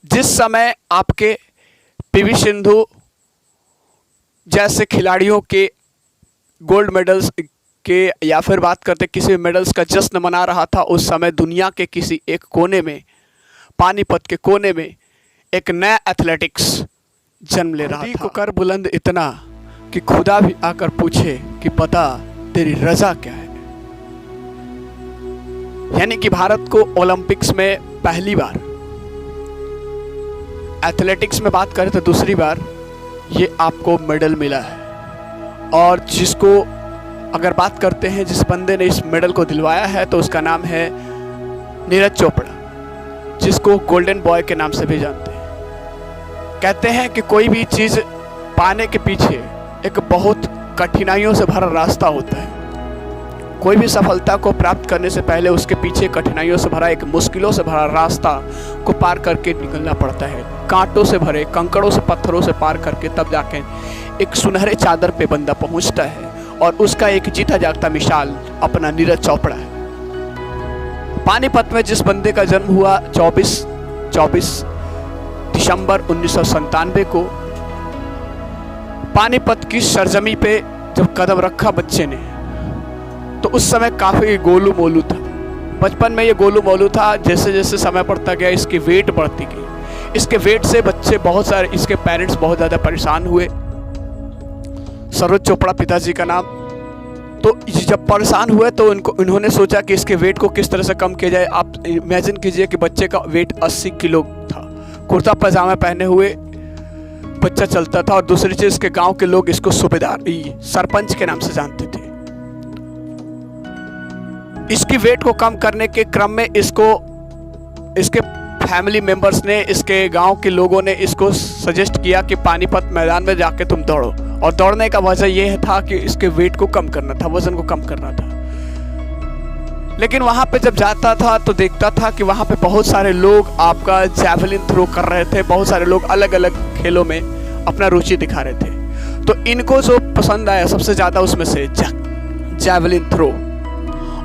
जिस समय आपके पीवी सिंधु जैसे खिलाड़ियों के गोल्ड मेडल्स के या फिर बात करते किसी मेडल्स का जश्न मना रहा था, उस समय दुनिया के किसी एक कोने में, पानीपत के कोने में एक नया एथलेटिक्स जन्म ले रहा था। कर बुलंद इतना कि खुदा भी आकर पूछे कि पता तेरी रजा क्या है। यानी कि भारत को ओलंपिक्स में पहली बार, एथलेटिक्स में बात करें तो दूसरी बार ये आपको मेडल मिला है। और जिसको अगर बात करते हैं, जिस बंदे ने इस मेडल को दिलवाया है तो उसका नाम है नीरज चोपड़ा, जिसको गोल्डन बॉय के नाम से भी जानते हैं। कहते हैं कि कोई भी चीज़ पाने के पीछे एक बहुत कठिनाइयों से भरा रास्ता होता है। कोई भी सफलता को प्राप्त करने से पहले उसके पीछे कठिनाइयों से भरा, एक मुश्किलों से भरा रास्ता को पार करके निकलना पड़ता है। कांटों से भरे, कंकड़ों से, पत्थरों से पार करके तब जाके एक सुनहरे चादर पे बंदा पहुंचता है। और उसका एक जीता जागता मिसाल अपना नीरज चोपड़ा है। पानीपत में जिस बंदे का जन्म हुआ 24 दिसंबर 1997 को, पानीपत की सरजमी पे जब कदम रखा बच्चे ने, तो उस समय काफ़ी गोलू मोलू था। बचपन में ये गोलू मोलू था। जैसे जैसे समय बढ़ता गया इसकी वेट बढ़ती गई। इसके वेट से बच्चे बहुत सारे, इसके पेरेंट्स बहुत ज़्यादा परेशान हुए। सरोज चोपड़ा पिताजी का नाम। तो जब परेशान हुए तो इन्होंने सोचा कि इसके वेट को किस तरह से कम किया जाए। आप इमेजिन कीजिए कि बच्चे का वेट 80 किलो था। कुर्ता पजामा पहने हुए बच्चा चलता था। और दूसरी चीज़, इसके गांव के लोग इसको सूबेदार, सरपंच के नाम से जानते थे। इसकी वेट को कम करने के क्रम में इसके फैमिली मेंबर्स ने, इसके गांव के लोगों ने इसको सजेस्ट किया कि पानीपत मैदान में जाके तुम दौड़ो। और दौड़ने का वजह यह था कि इसके वेट को कम करना था, वजन को कम करना था। लेकिन वहां पे जब जाता था तो देखता था कि वहां पे बहुत सारे लोग आपका जैवलिन थ्रो कर रहे थे। बहुत सारे लोग अलग अलग खेलों में अपना रुचि दिखा रहे थे। तो इनको जो पसंद आया सबसे ज़्यादा उसमें से जैवलिन थ्रो।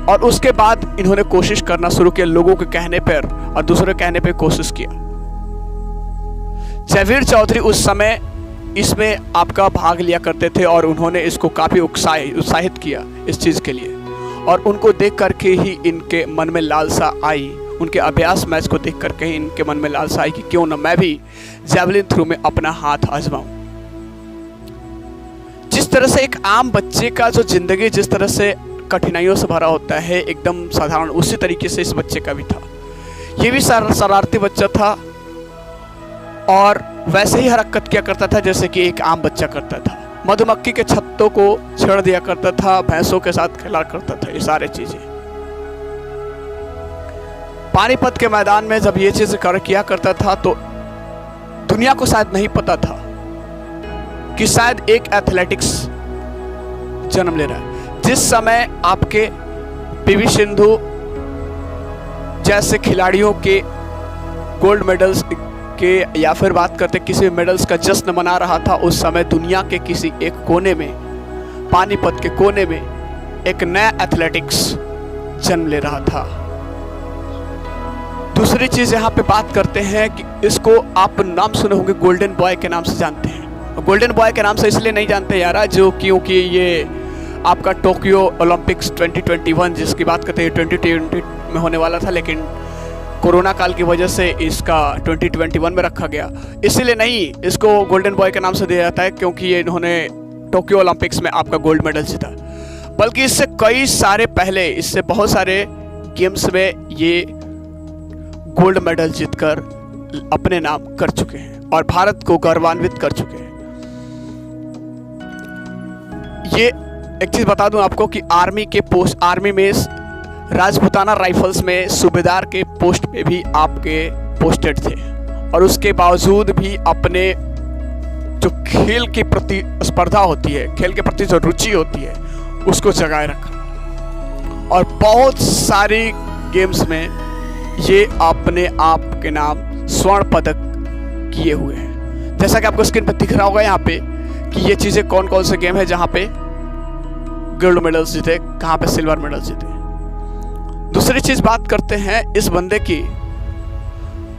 और उसके बाद इन्होंने कोशिश करना शुरू किया, लोगों के कहने पर और दूसरे कहने पर कोशिश किया। जयवीर चौधरी उस समय इसमें आपका भाग लिया करते थे और उन्होंने इसको काफ़ी उत्साहित किया इस चीज़ के लिए। और उनको देख करके ही इनके मन में लालसा आई, उनके अभ्यास मैच को देख करके ही इनके मन में लालसा आई कि क्यों ना मैं भी जैवलिन थ्रो में अपना हाथ आजमाऊं। जिस तरह से एक आम बच्चे का जो जिंदगी जिस तरह से कठिनाइयों से भरा होता है, एकदम साधारण, उसी तरीके से इस बच्चे का भी था। ये भी शरारती बच्चा था और वैसे ही हरकत किया करता था जैसे कि एक आम बच्चा करता था। मधुमक्खी के छत्तों को छेड़ दिया करता था, भैंसों के साथ खेला करता था, ये सारी चीजें। पानीपत के मैदान में जब ये चीज किया करता था तो दुनिया को शायद नहीं पता था कि शायद एक एथलेटिक्स जन्म ले रहा है। जिस समय आपके पीवी सिंधु जैसे खिलाड़ियों के गोल्ड मेडल्स के या फिर बात करते किसी मेडल्स का जश्न मना रहा था, उस समय दुनिया के किसी एक कोने में, पानीपत के कोने में एक नया एथलेटिक्स जन्म ले रहा था। दूसरी चीज यहाँ पे बात करते हैं कि इसको आप नाम सुने होंगे, गोल्डन बॉय के नाम से जानते हैं। गोल्डन बॉय के नाम से इसलिए नहीं जानते यारा जो क्योंकि ये आपका टोक्यो ओलंपिक्स 2021 जिसकी बात करते हैं 2020 में होने वाला था, लेकिन कोरोना काल की वजह से इसका 2021 में रखा गया। इसीलिए नहीं इसको गोल्डन बॉय के नाम से दिया जाता है क्योंकि ये इन्होंने टोक्यो ओलंपिक्स में आपका गोल्ड मेडल जीता, बल्कि इससे कई सारे पहले, इससे बहुत सारे गेम्स में ये गोल्ड मेडल जीतकर अपने नाम कर चुके हैं और भारत को गौरवान्वित कर चुके हैं। ये एक चीज बता दूं आपको कि आर्मी में राजपूताना राइफल्स में सूबेदार के पोस्ट पे भी आपके पोस्टेड थे और उसके बावजूद भी अपने जो खेल के प्रति स्पर्धा होती है, खेल के प्रति जो रुचि होती है, उसको जगाए रखा। और बहुत सारी गेम्स में ये अपने आप के नाम स्वर्ण पदक किए हुए हैं। जैसा कि आपको स्क्रीन पर दिख रहा होगा यहाँ पे कि ये चीज़ें कौन कौन से गेम है जहाँ पे गोल्ड मेडल्स जीते, कहाँ पे सिल्वर मेडल जीते। दूसरी चीज बात करते हैं इस बंदे की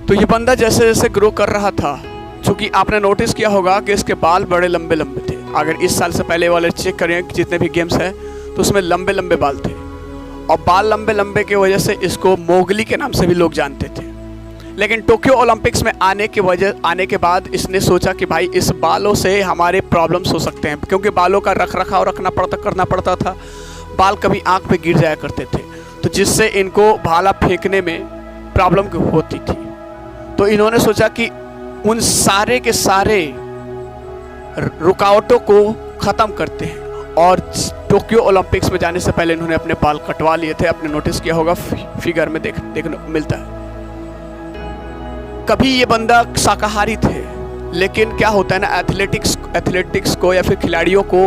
तो ये बंदा जैसे जैसे ग्रो कर रहा था, चूँकि आपने नोटिस किया होगा कि इसके बाल बड़े लंबे लंबे थे। अगर इस साल से पहले वाले चेक करें जितने भी गेम्स हैं तो उसमें लंबे लंबे बाल थे, और बाल लंबे लंबे की वजह से इसको मोगली के नाम से भी लोग जानते थे। लेकिन टोक्यो ओलंपिक्स में आने के बाद इसने सोचा कि भाई इस बालों से हमारे प्रॉब्लम्स हो सकते हैं, क्योंकि बालों का रख रखाव करना पड़ता था। बाल कभी आँख पे गिर जाया करते थे, तो जिससे इनको भाला फेंकने में प्रॉब्लम होती थी। तो इन्होंने सोचा कि उन सारे के सारे रुकावटों को ख़त्म करते हैं, और टोक्यो ओलंपिक्स में जाने से पहले इन्होंने अपने बाल कटवा लिए थे। आपने नोटिस किया होगा, फिगर में देखने को मिलता है। कभी ये बंदा शाकाहारी थे, लेकिन क्या होता है ना, एथलेटिक्स को या फिर खिलाड़ियों को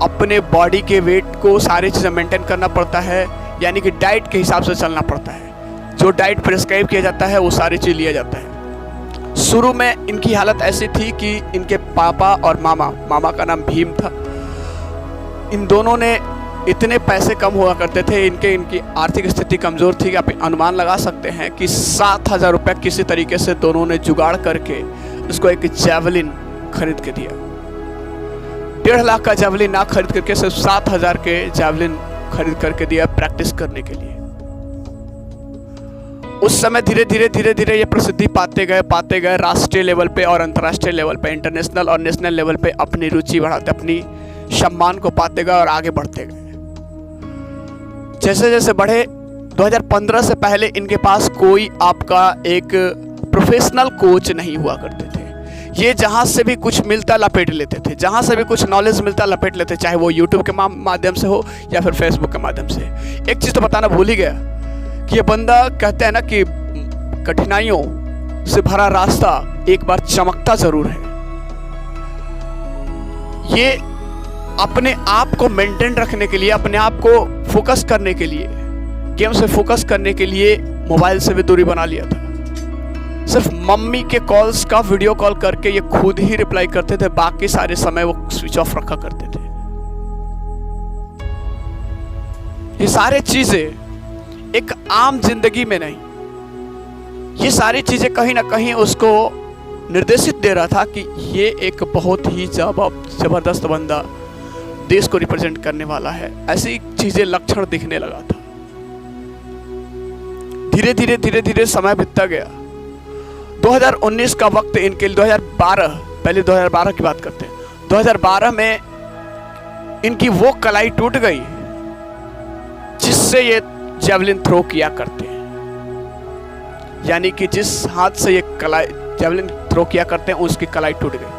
अपने बॉडी के वेट को सारी चीज़ें मेंटेन करना पड़ता है, यानी कि डाइट के हिसाब से चलना पड़ता है। जो डाइट प्रिस्क्राइब किया जाता है वो सारी चीज़ लिया जाता है। शुरू में इनकी हालत ऐसी थी कि इनके पापा और मामा का नाम भीम था, इन दोनों ने इतने पैसे कम हुआ करते थे, इनकी आर्थिक स्थिति कमज़ोर थी कि आप अनुमान लगा सकते हैं कि 7,000 रुपये किसी तरीके से दोनों ने जुगाड़ करके इसको एक जैवलिन खरीद के दिया। 1.5 लाख का जैवलिन ना खरीद करके सिर्फ 7,000 के जैवलिन खरीद करके दिया प्रैक्टिस करने के लिए। उस समय धीरे धीरे ये प्रसिद्धि पाते गए राष्ट्रीय लेवल पे और अंतर्राष्ट्रीय लेवल पे, इंटरनेशनल और नेशनल लेवल पे अपनी रुचि बढ़ाते, अपनी सम्मान को पाते गए और आगे बढ़ते गए। जैसे जैसे बढ़े, 2015 से पहले इनके पास कोई आपका एक प्रोफेशनल कोच नहीं हुआ करते थे। ये जहाँ से भी कुछ मिलता लपेट लेते थे, जहाँ से भी कुछ नॉलेज मिलता लपेट लेते, चाहे वो यूट्यूब के माध्यम से हो या फिर फेसबुक के माध्यम से। एक चीज़ तो बताना भूल ही गया कि ये बंदा कहते हैं ना कि कठिनाइयों से भरा रास्ता एक बार चमकता ज़रूर है। ये अपने आप को मेंटेन रखने के लिए, अपने आप को फोकस करने के लिए, गेम से फोकस करने के लिए मोबाइल से भी दूरी बना लिया था। सिर्फ मम्मी के कॉल्स का वीडियो कॉल करके ये खुद ही रिप्लाई करते थे, बाकी सारे समय वो स्विच ऑफ रखा करते थे। ये सारे चीजें एक आम जिंदगी में नहीं, ये सारी चीजें कहीं ना कहीं उसको निर्देशित दे रहा था कि ये एक बहुत ही जबरदस्त बंदा, देश को रिप्रेजेंट करने वाला है। ऐसी चीजें लक्षण दिखने लगा था। धीरे धीरे समय बीतता गया। 2019 का वक्त इनके लिए 2012 की बात करते हैं। 2012 में इनकी वो कलाई टूट गई जिससे ये जेवलिन थ्रो किया करते हैं, यानी कि जिस हाथ से ये जेवलिन थ्रो किया करते हैं उसकी कलाई टूट गई।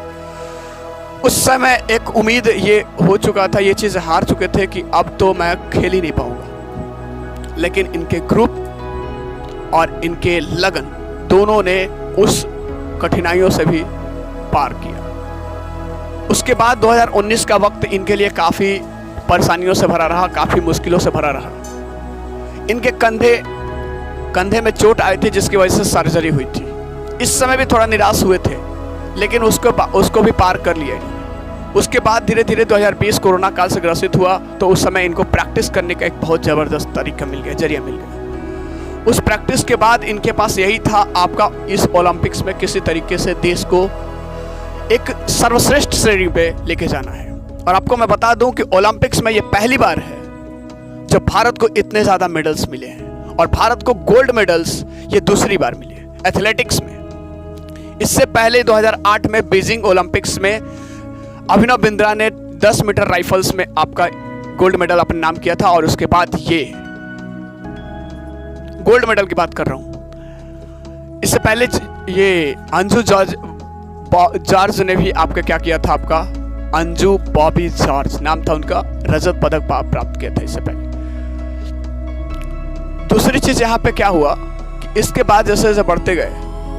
उस समय एक उम्मीद ये हो चुका था, ये चीज़ हार चुके थे कि अब तो मैं खेल ही नहीं पाऊंगा। लेकिन इनके ग्रुप और इनके लगन दोनों ने उस कठिनाइयों से भी पार किया। उसके बाद 2019 का वक्त इनके लिए काफ़ी परेशानियों से भरा रहा, काफ़ी मुश्किलों से भरा रहा। इनके कंधे में चोट आई थी जिसकी वजह से सर्जरी हुई थी। इस समय भी थोड़ा निराश हुए थे, लेकिन उसको भी पार कर लिया। उसके बाद धीरे धीरे 2020 कोरोना काल से ग्रसित हुआ, तो उस समय इनको प्रैक्टिस करने का एक बहुत ज़बरदस्त तरीका मिल गया, जरिया मिल गया। उस प्रैक्टिस के बाद इनके पास यही था, आपका इस ओलंपिक्स में किसी तरीके से देश को एक सर्वश्रेष्ठ श्रेणी पे लेके जाना है। और आपको मैं बता दूं कि ओलंपिक्स में ये पहली बार है जब भारत को इतने ज़्यादा मेडल्स मिले हैं, और भारत को गोल्ड मेडल्स ये दूसरी बार मिले एथलेटिक्स में। इससे पहले 2008 में बीजिंग ओलंपिक्स में अभिनव बिंद्रा ने 10 मीटर राइफल्स में आपका गोल्ड मेडल अपने नाम किया था, और उसके बाद ये गोल्ड मेडल की बात कर रहा हूं। इससे पहले ये अंजू जॉर्ज ने भी आपका क्या किया था, आपका अंजू बॉबी जॉर्ज नाम था उनका, रजत पदक प्राप्त किया था इससे पहले। दूसरी चीज यहाँ पे क्या हुआ कि इसके बाद जैसे जैसे बढ़ते गए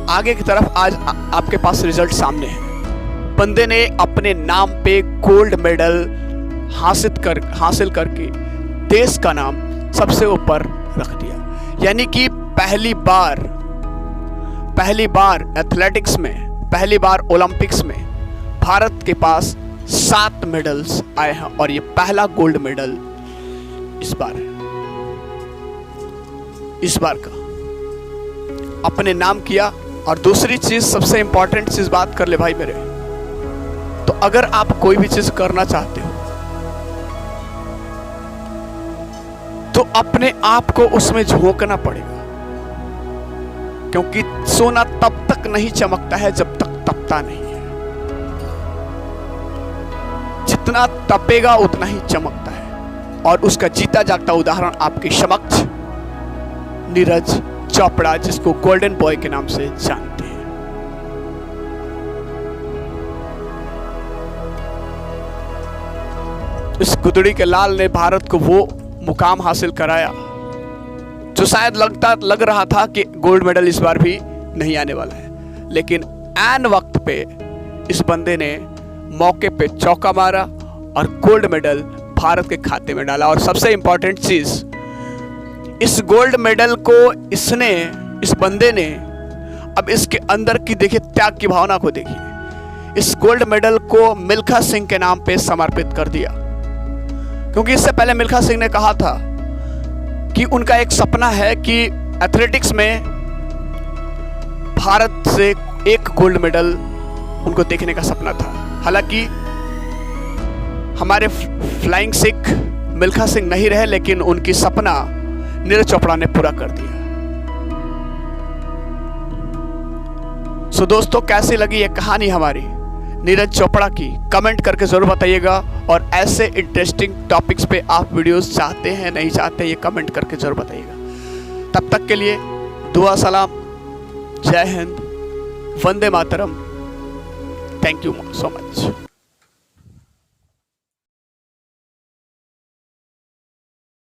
आगे की तरफ, आज आपके पास रिजल्ट सामने है। बंदे ने अपने नाम पे गोल्ड मेडल हासिल करके देश का नाम सबसे ऊपर रख दिया। यानी कि पहली बार एथलेटिक्स में, पहली बार ओलंपिक्स में भारत के पास 7 मेडल्स आए हैं, और ये पहला गोल्ड मेडल इस बार का। अपने नाम किया। और दूसरी चीज, सबसे इंपॉर्टेंट चीज बात कर ले भाई मेरे, तो अगर आप कोई भी चीज करना चाहते हो तो अपने आप को उसमें झोंकना पड़ेगा, क्योंकि सोना तब तक नहीं चमकता है जब तक तपता नहीं है। जितना तपेगा उतना ही चमकता है। और उसका जीता जागता उदाहरण आपके समक्ष नीरज चोपड़ा, जिसको गोल्डन बॉय के नाम से जानते हैं। इस गुदड़ी के लाल ने भारत को वो मुकाम हासिल कराया जो शायद लग रहा था कि गोल्ड मेडल इस बार भी नहीं आने वाला है, लेकिन ऐन वक्त पे इस बंदे ने मौके पे चौका मारा और गोल्ड मेडल भारत के खाते में डाला। और सबसे इंपॉर्टेंट चीज, इस गोल्ड मेडल को इस बंदे ने, अब इसके अंदर की देखिए त्याग की भावना को देखिए, इस गोल्ड मेडल को मिल्खा सिंह के नाम पे समर्पित कर दिया। क्योंकि इससे पहले मिल्खा सिंह ने कहा था कि उनका एक सपना है कि एथलेटिक्स में भारत से एक गोल्ड मेडल उनको देखने का सपना था। हालांकि हमारे फ्लाइंग सिख मिल्खा सिंह नहीं रहे, लेकिन उनकी सपना नीरज चोपड़ा ने पूरा कर दिया। सो दोस्तों, कैसी लगी ये कहानी हमारी नीरज चोपड़ा की, कमेंट करके जरूर बताइएगा। और ऐसे इंटरेस्टिंग टॉपिक्स पे आप वीडियोस चाहते हैं नहीं चाहते, ये कमेंट करके जरूर बताइएगा। तब तक के लिए दुआ सलाम, जय Hind, Vande Mataram, thank you so much.